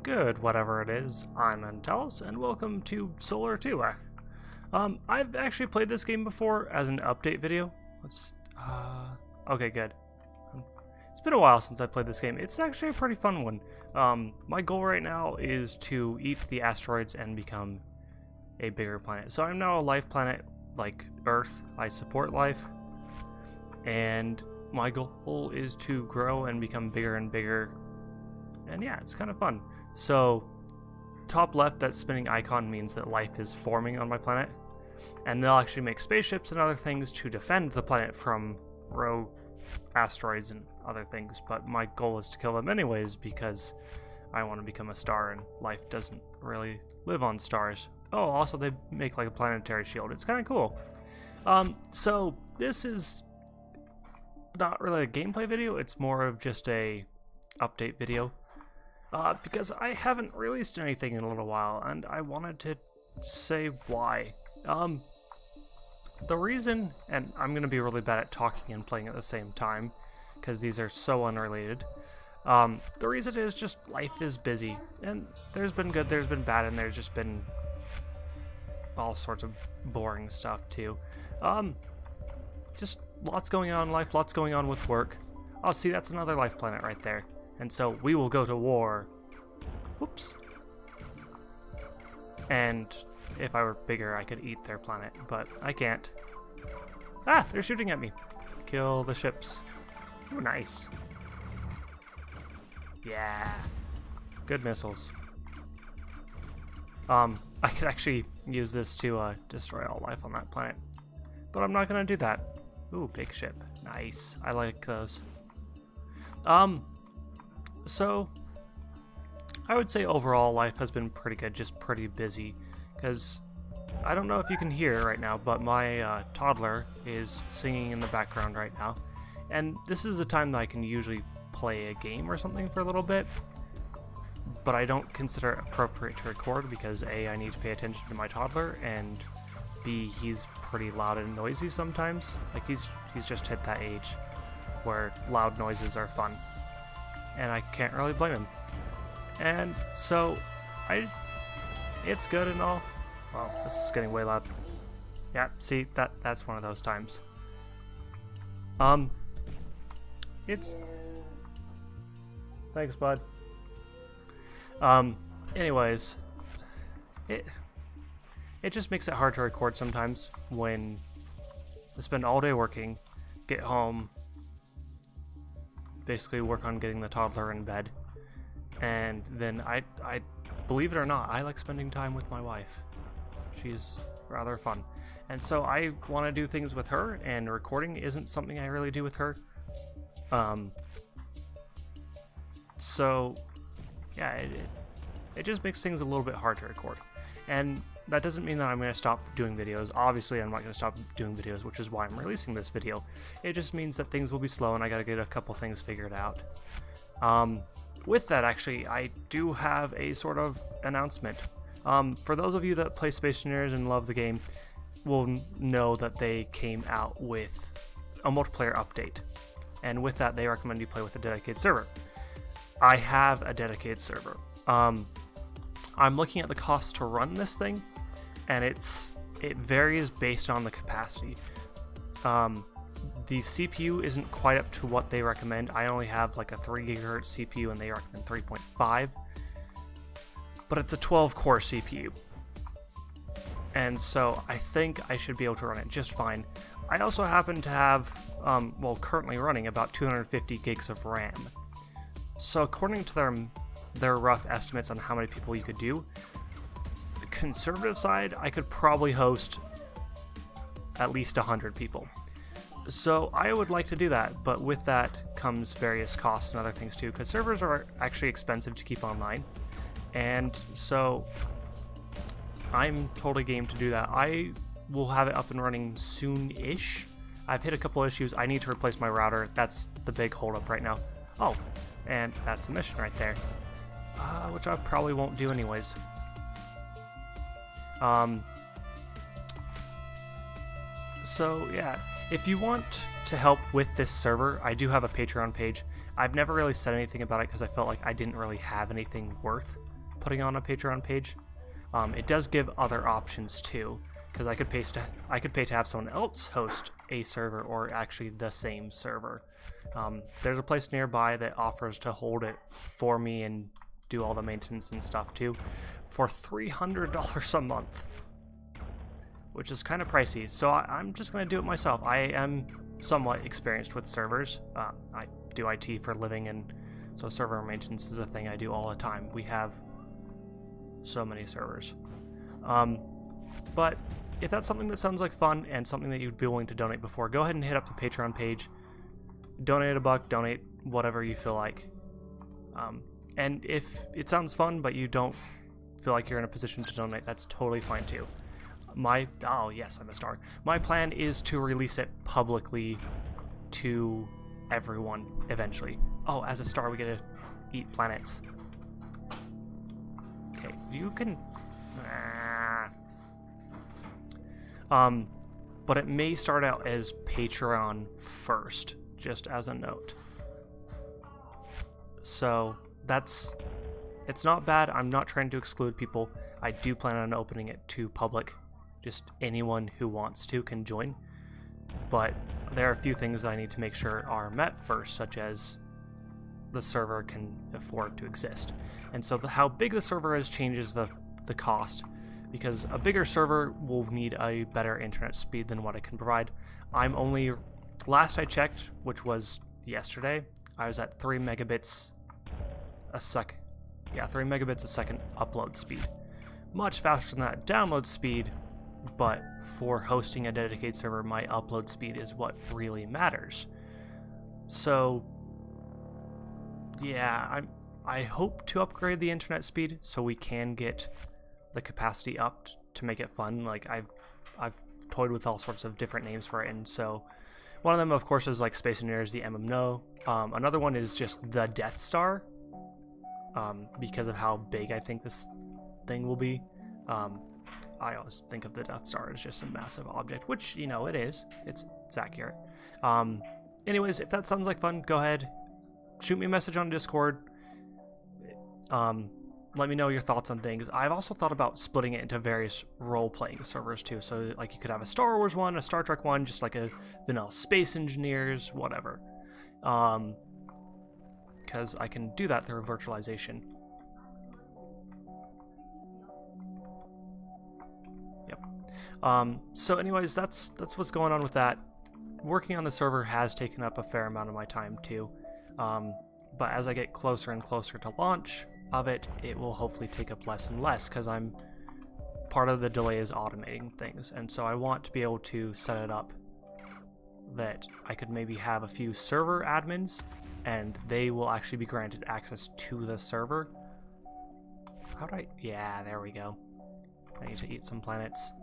Good, whatever it is, I'm Antalis, and welcome to Solar 2. I've actually played this game before as an update video. Okay, good. It's been a while since I played this game. It's actually a pretty fun one. My goal right now is to eat the asteroids and become a bigger planet. So I'm now a life planet like Earth. I support life, and my goal is to grow and become bigger and bigger. And yeah, it's kind of fun. So, top left, that spinning icon means that life is forming on my planet. And they'll actually make spaceships and other things to defend the planet from rogue asteroids and other things. But my goal is to kill them anyways because I want to become a star and life doesn't really live on stars. Oh, also they make like a planetary shield. It's kind of cool. So this is not really a gameplay video. It's more of just a update video. Because I haven't released anything in a little while, and I wanted to say why. The reason, and I'm going to be really bad at talking and playing at the same time, because these are so unrelated. The reason is just life is busy, and there's been good, there's been bad, and there's just been all sorts of boring stuff too. Just lots going on in life, lots going on with work. Oh, see, that's another life planet right there. And so we will go to war. Whoops. And if I were bigger, I could eat their planet, but I can't. Ah, they're shooting at me. Kill the ships. Ooh, nice. Yeah. Good missiles. I could actually use this to destroy all life on that planet. But I'm not gonna do that. Ooh, big ship. Nice. I like those. So, I would say overall life has been pretty good, just pretty busy, because I don't know if you can hear right now, but my toddler is singing in the background right now, and this is a time that I can usually play a game or something for a little bit, but I don't consider it appropriate to record because A, I need to pay attention to my toddler, and B, he's pretty loud and noisy sometimes. Like he's just hit that age where loud noises are fun. And I can't really blame him. And so, it's good and all. Wow, this is getting way loud. Yeah, see, that's one of those times. Thanks, bud. Anyways, it just makes it hard to record sometimes when I spend all day working, get home, basically work on getting the toddler in bed, and then I believe it or not, I like spending time with my wife. She's rather fun, and so I want to do things with her, and recording isn't something I really do with her. So yeah, it just makes things a little bit hard to record, and that doesn't mean that I'm going to stop doing videos. Obviously, I'm not going to stop doing videos, which is why I'm releasing this video. It just means that things will be slow and I got to get a couple things figured out. With that, actually, I do have a sort of announcement. For those of you that play Space Engineers and love the game, will know that they came out with a multiplayer update. And with that, they recommend you play with a dedicated server. I have a dedicated server. I'm looking at the cost to run this thing, and it varies based on the capacity. The CPU isn't quite up to what they recommend. I only have like a 3 GHz CPU and they recommend 3.5, but it's a 12-core CPU, and so I think I should be able to run it just fine. I also happen to have, currently running about 250 gigs of RAM. So according to their rough estimates on how many people you could do, the conservative side, I could probably host at least 100 people. So I would like to do that, but with that comes various costs and other things too, because servers are actually expensive to keep online, and so I'm totally game to do that. I will have it up and running soon-ish. I've hit a couple issues. I need to replace my router. That's the big holdup right now. Oh, and that's a mission right there. Which I probably won't do anyways. So yeah, if you want to help with this server, I do have a Patreon page. I've never really said anything about it because I felt like I didn't really have anything worth putting on a Patreon page. It does give other options too, because I could pay to have someone else host a server or actually the same server. There's a place nearby that offers to hold it for me and do all the maintenance and stuff too for $300 a month, which is kind of pricey. So I'm just going to do it myself. I am somewhat experienced with servers. I do IT for a living, and so server maintenance is a thing I do all the time. We have so many servers. But if that's something that sounds like fun and something that you'd be willing to donate before, go ahead and hit up the Patreon page. Donate $1, donate whatever you feel like. And if it sounds fun but you don't feel like you're in a position to donate, that's totally fine too. Oh yes, I'm a star. My plan is to release it publicly to everyone eventually. Oh, as a star we get to eat planets. Okay, you can... But it may start out as Patreon first, just as a note. So it's not bad. I'm not trying to exclude people. I do plan on opening it to public. Just anyone who wants to can join. But there are a few things I need to make sure are met first, such as the server can afford to exist. And so how big the server is changes the cost, because a bigger server will need a better internet speed than what it can provide. I'm only, last I checked, which was yesterday, I was at 3 megabits a second. Yeah, 3 megabits a second upload speed. Much faster than that download speed, but for hosting a dedicated server, my upload speed is what really matters. So yeah, I hope to upgrade the internet speed so we can get the capacity up to make it fun. Like I've toyed with all sorts of different names for it, and so one of them of course is like Space Engineers, the MMO. Another one is just the Death Star, because of how big I think this thing will be. I always think of the Death Star as just a massive object, which, you know, it is. It's accurate. Anyways, if that sounds like fun, go ahead, shoot me a message on Discord. Let me know your thoughts on things. I've also thought about splitting it into various role-playing servers too. So like you could have a Star Wars one, a Star Trek one, just like a vanilla Space Engineers, whatever. Because I can do that through virtualization. So anyways, that's what's going on with that. Working on the server has taken up a fair amount of my time too. But as I get closer and closer to launch of it, it will hopefully take up less and less, because part of the delay is automating things, and so I want to be able to set it up that I could maybe have a few server admins and they will actually be granted access to the server. Yeah, there we go. I need to eat some planets.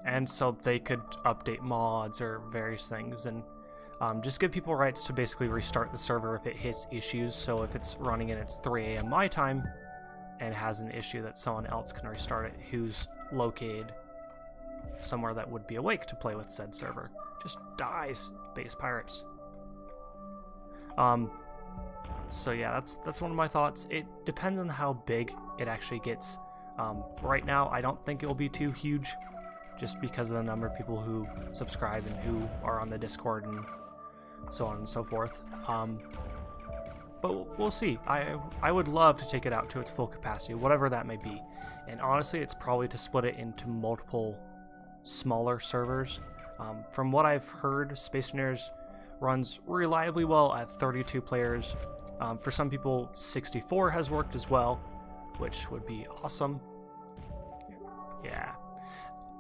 And so they could update mods or various things, and just give people rights to basically restart the server if it hits issues. So if it's running and it's 3 a.m. my time and has an issue, that someone else can restart it who's located somewhere that would be awake to play with said server. Just dies, Space Pirates. So yeah, that's one of my thoughts. It depends on how big it actually gets. Right now, I don't think it will be too huge, just because of the number of people who subscribe and who are on the Discord and so on and so forth. But we'll see. I would love to take it out to its full capacity, whatever that may be. And honestly, it's probably to split it into multiple smaller servers. From what I've heard, Space Engineers runs reliably well at 32 players. For some people, 64 has worked as well, which would be awesome. Yeah.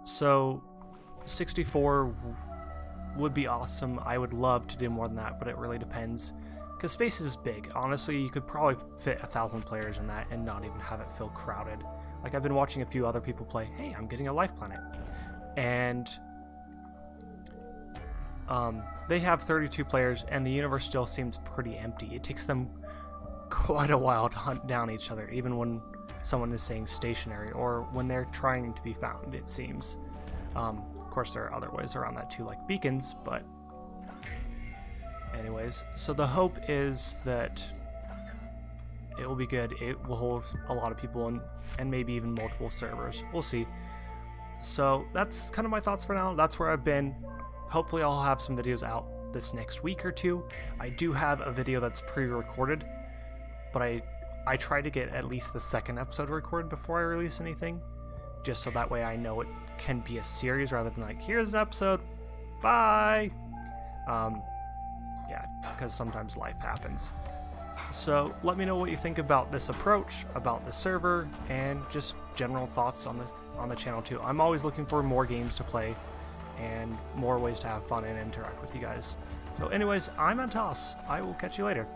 So 64 would be awesome. I would love to do more than that, but it really depends, because space is big. Honestly, you could probably fit 1,000 players in that and not even have it feel crowded. Like, I've been watching a few other people play. Hey, I'm getting a life planet, and they have 32 players, and the universe still seems pretty empty. It takes them quite a while to hunt down each other, even when someone is saying stationary, or when they're trying to be found, it seems. Of course, there are other ways around that too, like beacons, but anyways, so the hope is that It will be good. It will hold a lot of people and maybe even multiple servers. We'll see. So that's kind of my thoughts for now. That's where I've been. Hopefully I'll have some videos out this next week or two. I do have a video that's pre-recorded, but I try to get at least the second episode recorded before I release anything, just so that way I know it can be a series rather than like, here's an episode, bye. Yeah, because sometimes life happens. So let me know what you think about this approach, about the server, and just general thoughts on the channel too. I'm always looking for more games to play and more ways to have fun and interact with you guys. So anyways, I'm Antalos. I will catch you later.